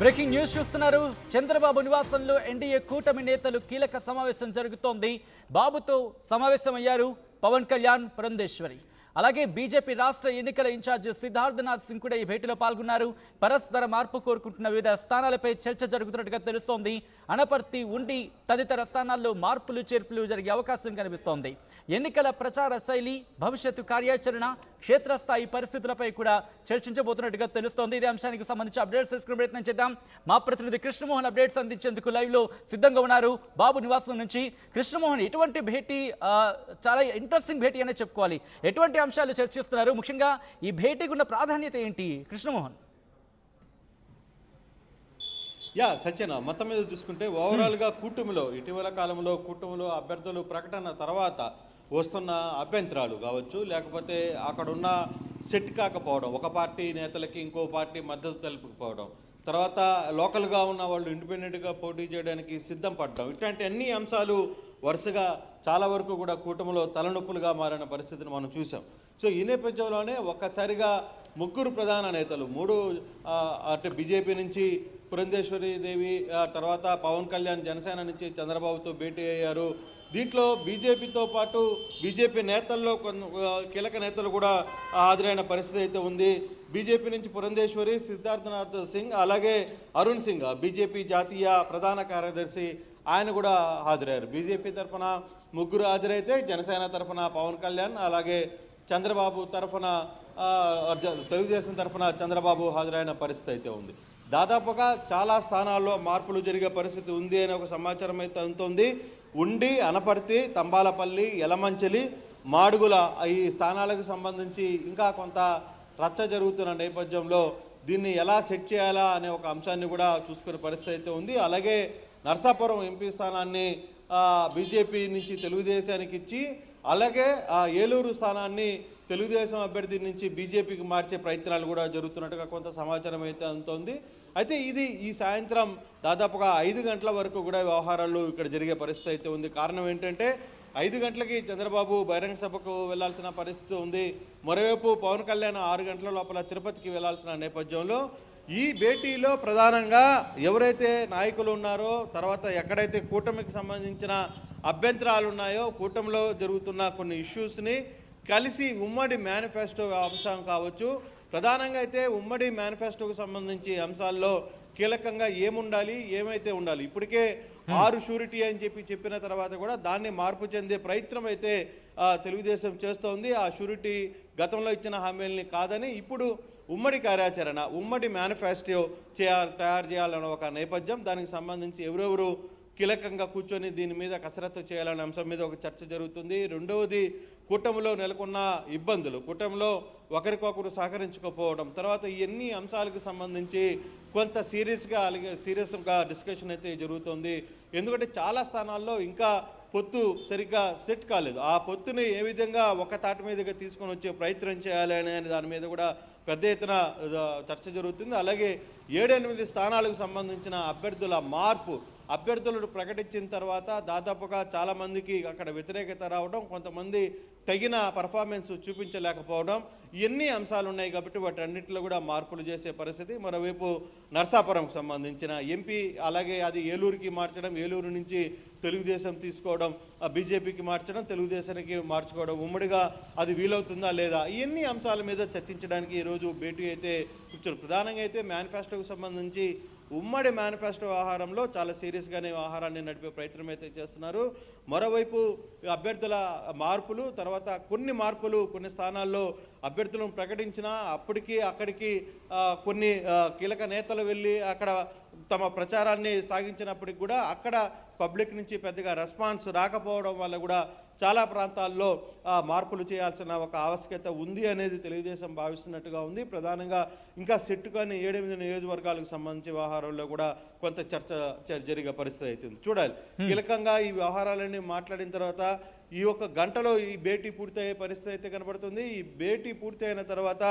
Breaking news చూస్తున్నారు. చంద్రబాబు నివాసంలో NDA కూటమి నేతలు కీలక సమావేశం జరుగుతోంది. బాబుతో సమావేశమయ్యారు పవన్ కళ్యాణ్, పురంధేశ్వరి. అలాగే బీజేపీ రాష్ట్ర ఎన్నికల ఇన్ఛార్జ్ సిద్ధార్థనాథ్ సింగ్ కూడా ఈ భేటీలో పాల్గొన్నారు. పరస్పర మార్పు కోరుకుంటున్న వివిధ స్థానాలపై చర్చ జరుగుతున్నట్టుగా తెలుస్తోంది. అనపర్తి, ఉండి తదితర స్థానాల్లో మార్పులు చేర్పులు జరిగే అవకాశం కనిపిస్తోంది. ఎన్నికల ప్రచార శైలి, భవిష్యత్తు కార్యాచరణ, క్షేత్రస్థాయి పరిస్థితులపై కూడా చర్చించబోతున్నట్టుగా తెలుస్తోంది. ఇదే అంశానికి సంబంధించి అప్డేట్స్ తీసుకునే ప్రయత్నం చేద్దాం. మా ప్రతినిధి కృష్ణమోహన్ అప్డేట్స్ అందించేందుకు లైవ్ లో సిద్ధంగా ఉన్నారు బాబు నివాసం నుంచి. కృష్ణమోహన్, ఇటువంటి భేటీ చాలా ఇంట్రెస్టింగ్ భేటీ అనే చెప్పుకోవాలి. ఎటువంటి అంశాలు చర్చిస్తున్నారు? ముఖ్యంగా ఈ భేటీకి ఉన్న ప్రాధాన్యత ఏంటి కృష్ణమోహన్? సత్యన, మొత్తం మీద చూసుకుంటే ఓవరాల్గా కూటమిలో ఇటీవల కాలంలో కూటమిలో అభ్యర్థులు ప్రకటన తర్వాత వస్తున్న అభ్యంతరాలు కావచ్చు, లేకపోతే అక్కడున్న సెట్ కాకపోవడం, ఒక పార్టీ నేతలకి ఇంకో పార్టీ మద్దతు తెలుపకపోవడం, తర్వాత లోకల్గా ఉన్న వాళ్ళు ఇండిపెండెంట్గా పోటీ చేయడానికి సిద్ధం పడడం, ఇట్లాంటి అన్ని అంశాలు వరుసగా చాలా వరకు కూడా కూటమిలో తలనొప్పులుగా మారిన పరిస్థితిని మనం చూసాం. సో ఈ నేపథ్యంలోనే ఒక్కసారిగా ముగ్గురు ప్రధాన నేతలు, అంటే బీజేపీ నుంచి పురంధేశ్వరి దేవి, తర్వాత పవన్ కళ్యాణ్ జనసేన నుంచి చంద్రబాబుతో భేటీ అయ్యారు. దీంట్లో బీజేపీతో పాటు బీజేపీ నేతల్లో కీలక నేతలు కూడా హాజరైన పరిస్థితి అయితే ఉంది. బీజేపీ నుంచి పురంధేశ్వరి, సిద్ధార్థనాథ్ సింగ్, అలాగే అరుణ్ సింగ్ బీజేపీ జాతీయ ప్రధాన కార్యదర్శి, ఆయన కూడా హాజరయ్యారు. బీజేపీ తరఫున ముగ్గురు హాజరైతే జనసేన తరఫున పవన్ కళ్యాణ్, అలాగే చంద్రబాబు తరఫున తెలుగుదేశం తరఫున చంద్రబాబు హాజరైన పరిస్థితి అయితే ఉంది. దాదాపుగా చాలా స్థానాల్లో మార్పులు జరిగే పరిస్థితి ఉంది అనే ఒక సమాచారం అయితే అందుతుంది. ఉండి, అనపర్తి, తంబాలపల్లి, యలమంచిలి, మాడుగుల ఈ స్థానాలకు సంబంధించి ఇంకా కొంత రచ్చ జరుగుతున్న నేపథ్యంలో దీన్ని ఎలా సెట్ చేయాలా అనే ఒక అంశాన్ని కూడా చూసుకునే పరిస్థితి అయితే ఉంది. అలాగే నర్సాపురం ఎంపీ స్థానాన్ని బీజేపీ నుంచి తెలుగుదేశానికి ఇచ్చి, అలాగే ఏలూరు స్థానాన్ని తెలుగుదేశం అభ్యర్థి నుంచి బీజేపీకి మార్చే ప్రయత్నాలు కూడా జరుగుతున్నట్టుగా కొంత సమాచారం అయితే అందుతోంది. అయితే ఇది ఈ సాయంత్రం దాదాపుగా 5 గంటల వరకు కూడా వ్యవహారాలు ఇక్కడ జరిగే పరిస్థితి అయితే ఉంది. కారణం ఏంటంటే 5 గంటలకి చంద్రబాబు బహిరంగ సభకు వెళ్లాల్సిన పరిస్థితి ఉంది. మరోవైపు పవన్ కళ్యాణ్ 6 గంటల లోపల తిరుపతికి వెళ్లాల్సిన నేపథ్యంలో ఈ భేటీలో ప్రధానంగా ఎవరైతే నాయకులు ఉన్నారో, తర్వాత ఎక్కడైతే కూటమికి సంబంధించిన అభ్యంతరాలు ఉన్నాయో, కూటమిలో జరుగుతున్న కొన్ని ఇష్యూస్ని కలిసి ఉమ్మడి మేనిఫెస్టో అంశం కావచ్చు, ప్రధానంగా అయితే ఉమ్మడి మేనిఫెస్టోకు సంబంధించి అంశాల్లో కీలకంగా ఏముండాలి, ఏమైతే ఉండాలి, ఇప్పటికే 6 షూరిటీ అని చెప్పిన తర్వాత కూడా దాన్ని మార్పు చెందే ప్రయత్నం అయితే తెలుగుదేశం చేస్తోంది. ఆ షూరిటీ గతంలో ఇచ్చిన హామీలని కాదని ఇప్పుడు ఉమ్మడి కార్యాచరణ, ఉమ్మడి మేనిఫెస్టో తయారు చేయాలన్న ఒక నేపథ్యం, దానికి సంబంధించి ఎవరెవరు కీలకంగా కూర్చొని దీని మీద కసరత్తు చేయాలనే అంశం మీద ఒక చర్చ జరుగుతుంది. రెండవది కూటమిలో నెలకొన్న ఇబ్బందులు, కూటమిలో ఒకరికొకరు సహకరించకపోవడం, తర్వాత ఇవన్నీ అంశాలకు సంబంధించి కొంత సీరియస్గా డిస్కషన్ అయితే జరుగుతుంది. ఎందుకంటే చాలా స్థానాల్లో ఇంకా పొత్తు సరిగ్గా సెట్ కాలేదు. ఆ పొత్తుని ఏ విధంగా ఒక తాటి మీదుగా తీసుకొని వచ్చే ప్రయత్నం చేయాలి అనే దాని మీద కూడా పెద్ద ఎత్తున చర్చ జరుగుతుంది. అలాగే 7-8 స్థానాలకు సంబంధించిన అభ్యర్థులను ప్రకటించిన తర్వాత దాదాపుగా చాలామందికి అక్కడ వ్యతిరేకత రావడం, కొంతమంది తగిన పర్ఫార్మెన్స్ చూపించలేకపోవడం, ఇవన్నీ అంశాలు ఉన్నాయి. కాబట్టి వాటన్నిటిలో కూడా మార్పులు చేసే పరిస్థితి. మరోవైపు నర్సాపురంకు సంబంధించిన ఎంపీ, అలాగే అది ఏలూరుకి మార్చడం, ఏలూరు నుంచి తెలుగుదేశం తీసుకోవడం, బీజేపీకి మార్చడం, తెలుగుదేశానికి మార్చుకోవడం, ఉమ్మడిగా అది వీలవుతుందా లేదా, ఇవన్నీ అంశాల మీద చర్చించడానికి ఈరోజు భేటీ అయితే కూర్చొని ప్రధానంగా అయితే మేనిఫెస్టోకు సంబంధించి ఉమ్మడి మేనిఫెస్టో వ్యవహారంలో చాలా సీరియస్గానే వ్యవహారాన్ని నడిపే ప్రయత్నం అయితే చేస్తున్నారు. మరోవైపు అభ్యర్థుల మార్పులు, తర్వాత కొన్ని స్థానాల్లో అభ్యర్థులను ప్రకటించినా అక్కడికి కొన్ని కీలక నేతలు వెళ్ళి అక్కడ తమ ప్రచారాన్ని సాగించినప్పటికి కూడా అక్కడ పబ్లిక్ నుంచి పెద్దగా రెస్పాన్స్ రాకపోవడం వల్ల కూడా చాలా ప్రాంతాల్లో మార్పులు చేయాల్సిన ఒక ఆవశ్యకత ఉంది అనేది తెలుగుదేశం భావిస్తున్నట్టుగా ఉంది. ప్రధానంగా ఇంకా సెట్ కానీ 7-8 నియోజకవర్గాలకు సంబంధించి వ్యవహారంలో కూడా కొంత చర్చ జరిగే పరిస్థితి అవుతుంది. చూడాలి, కీలకంగా ఈ వ్యవహారాలన్నీ మాట్లాడిన తర్వాత ఈ ఒక్క గంటలో ఈ భేటీ పూర్తయ్యే పరిస్థితి అయితే కనబడుతుంది. ఈ భేటీ పూర్తి అయిన తర్వాత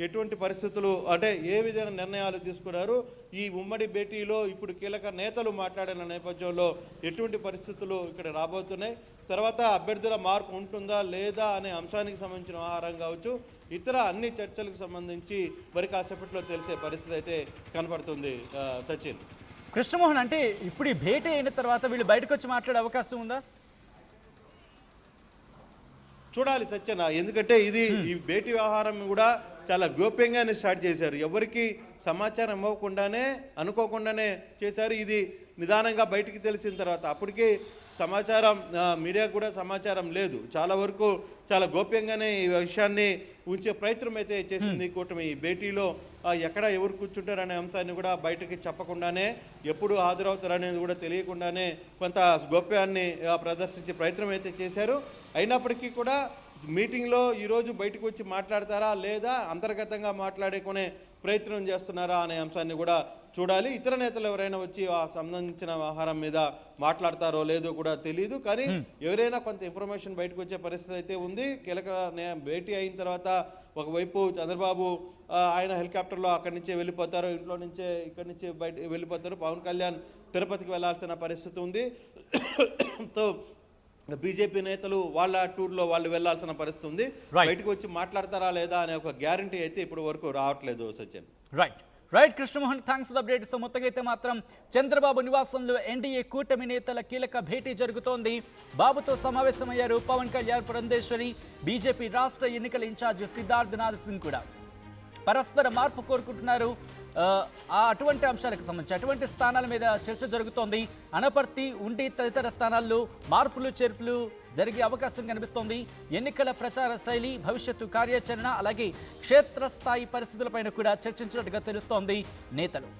ఎటువంటి పరిస్థితులు అంటే ఏ విధంగా నిర్ణయాలు తీసుకున్నారు, ఈ ఉమ్మడి భేటీలో ఇప్పుడు కీలక నేతలు మాట్లాడిన నేపథ్యంలో ఎటువంటి పరిస్థితులు ఇక్కడ రాబోతున్నాయి, తర్వాత అభ్యర్థుల మార్పు ఉంటుందా లేదా అనే అంశానికి సంబంధించిన వ్యవహారం కావచ్చు, ఇతర అన్ని చర్చలకు సంబంధించి మరి కాసేపట్లో తెలిసే పరిస్థితి అయితే కనబడుతుంది. సచిన్, కృష్ణమోహన్, అంటే ఇప్పుడు ఈ భేటీ అయిన తర్వాత వీళ్ళు బయటకు వచ్చి మాట్లాడే అవకాశం ఉందా? చూడాలి సత్యన, ఎందుకంటే ఈ భేటీ వ్యవహారం కూడా చాలా గోప్యంగానే స్టార్ట్ చేశారు. ఎవరికి సమాచారం ఇవ్వకుండానే అనుకోకుండానే చేశారు. ఇది నిదానంగా బయటికి తెలిసిన తర్వాత అప్పటికి సమాచారం మీడియాకు కూడా సమాచారం లేదు. చాలా వరకు చాలా గోప్యంగానే ఈ విషయాన్ని ఉంచే ప్రయత్నం అయితే చేసింది కూటమి. ఈ భేటీలో ఎక్కడ ఎవరు కూర్చుంటారనే అంశాన్ని కూడా బయటకి చెప్పకుండానే, ఎప్పుడు హాజరవుతారనేది కూడా తెలియకుండానే కొంత గోప్యాన్ని ప్రదర్శించే ప్రయత్నం అయితే చేశారు. అయినప్పటికీ కూడా మీటింగ్లో ఈరోజు బయటకు వచ్చి మాట్లాడతారా లేదా అంతర్గతంగా మాట్లాడుకునే ప్రయత్నం చేస్తున్నారా అనే అంశాన్ని కూడా చూడాలి. ఇతర నేతలు ఎవరైనా వచ్చి ఆ సంబంధించిన వ్యవహారం మీద మాట్లాడతారో లేదో కూడా తెలియదు. కానీ ఎవరైనా కొంత ఇన్ఫర్మేషన్ బయటకు వచ్చే పరిస్థితి అయితే ఉంది. కీలక భేటీ అయిన తర్వాత ఒకవైపు చంద్రబాబు ఆయన హెలికాప్టర్లో అక్కడి నుంచే వెళ్ళిపోతారు, ఇంట్లో నుంచే ఇక్కడి నుంచి బయట వెళ్ళిపోతారు. పవన్ కళ్యాణ్ తిరుపతికి వెళ్లాల్సిన పరిస్థితి ఉంది. తో బీజేపీ నేతలు వాళ్ళ టూర్లో వాళ్ళు వెళ్లాల్సిన పరిస్థితి ఉంది. బయటకు వచ్చి మాట్లాడతారా లేదా అనే ఒక గ్యారంటీ అయితే ఇప్పుడు వరకు రావట్లేదు Sachin. Right Krishnamohan, thanks for the update. So మొత్తంగా అయితే మాత్రం చంద్రబాబు నివాసంలో ఎన్డీఏ కూటమి నేతల కీలక భేటీ జరుగుతోంది. బాబుతో సమావేశమయ్యారు పవన్ కళ్యాణ్, పురంధేశ్వరి, బీజేపీ రాష్ట్ర ఎన్నికల ఇన్ఛార్జ్ సిద్ధార్థనాథ్ సింగ్ కూడా పరస్పర మార్పు కోరుకుంటున్నారు. అటువంటి అంశాలకు సంబంధించి అటువంటి స్థానాల మీద చర్చ జరుగుతోంది. అనపర్తి, ఉండి తదితర స్థానాల్లో మార్పులు చేర్పులు జరిగే అవకాశం కనిపిస్తోంది. ఎన్నికల ప్రచార శైలి, భవిష్యత్తు కార్యాచరణ, అలాగే క్షేత్రస్థాయి పరిస్థితులపైన కూడా చర్చించినట్టుగా తెలుస్తోంది నేతలు.